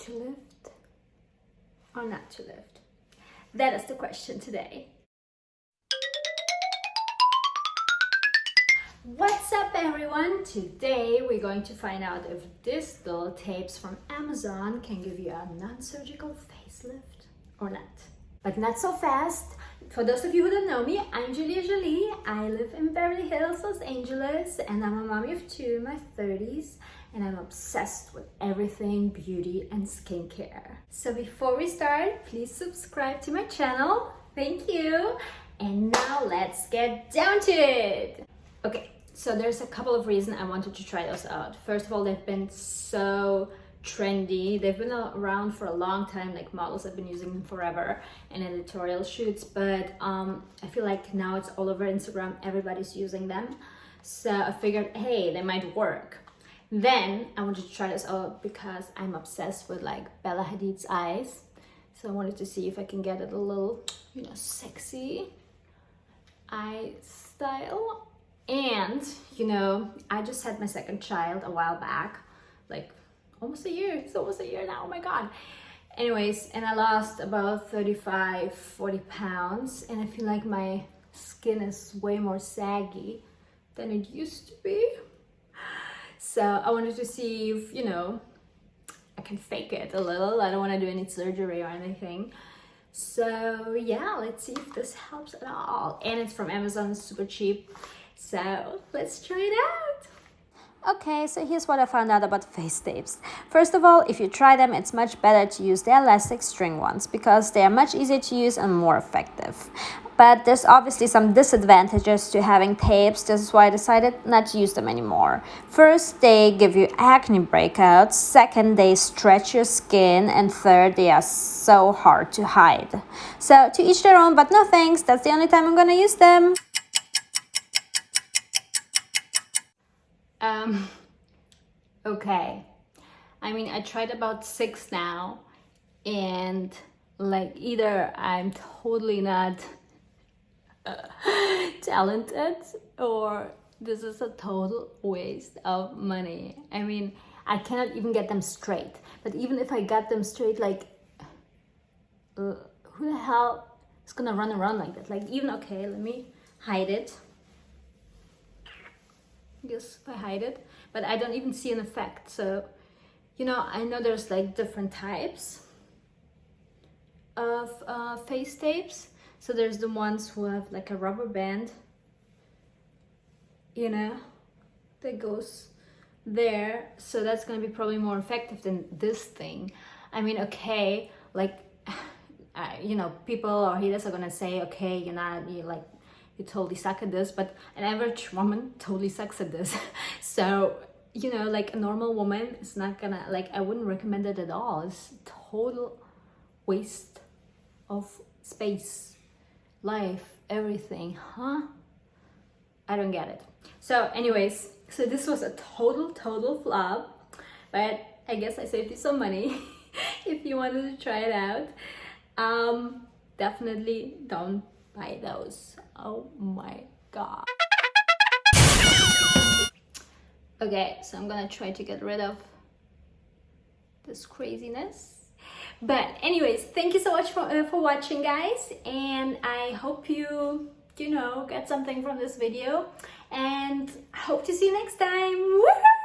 to lift or not to lift? That is the question today. What's up everyone? Today we're going to find out if these little tapes from Amazon can give you a non-surgical facelift or not. But not so fast. For those of you who don't know me, I'm Julia Jolie. I live in Beverly Hills, Los Angeles, and I'm a mommy of two in my 30s, and I'm obsessed with everything beauty and skincare. So before we start, please subscribe to my channel. Thank you. And now let's get down to it. Okay, so there's a couple of reasons I wanted to try those out. First of all, they've been so trendy. They've been around for a long time, like models have been using them forever in editorial shoots, but I feel like now it's all over Instagram, everybody's using them. So I figured, hey, they might work. Then I wanted to try this out because I'm obsessed with like Bella Hadid's eyes. So I wanted to see if I can get it a little, you know, sexy eye style. And, you know, I just had my second child a while back, like almost a year. It's almost a year now, oh my God. Anyways, and I lost about 35, 40 pounds. And I feel like my skin is way more saggy than it used to be. So I wanted to see if, you know, I can fake it a little. I don't want to do any surgery or anything. So yeah, let's see if this helps at all. And it's from Amazon, it's super cheap. So let's try it out. Okay, so here's what I found out about face tapes. First of all, if you try them, it's much better to use the elastic string ones because they are much easier to use and more effective. But there's obviously some disadvantages to having tapes. This is why I decided not to use them anymore. First, they give you acne breakouts. Second, they stretch your skin. And third, they are so hard to hide. So to each their own, but no thanks. That's the only time I'm gonna use them. Okay. I mean, I tried about 6 now, and like either I'm totally not talented or this is a total waste of money. I mean, I cannot even get them straight. But even if I got them straight, like, who the hell is gonna run around like that? Like, even, okay, let me hide it. Yes, if I hide it, but I don't even see an effect. So, you know, I know there's like different types of face tapes. So there's the ones who have like a rubber band, you know, that goes there. So that's going to be probably more effective than this thing. I mean, okay, like, you know, people or haters are going to say, okay, you totally suck at this, but an average woman totally sucks at this. So, you know, like a normal woman is not gonna, like, I wouldn't recommend it at all. It's total waste of space, life, everything, huh? I don't get it. So anyways, so this was a total flop, but I guess I saved you some money if you wanted to try it out. Definitely don't buy those. Oh my God. Okay, so I'm gonna try to get rid of this craziness. But anyways, thank you so much for watching, guys, and I hope you know, get something from this video, and I hope to see you next time. Woo-hoo!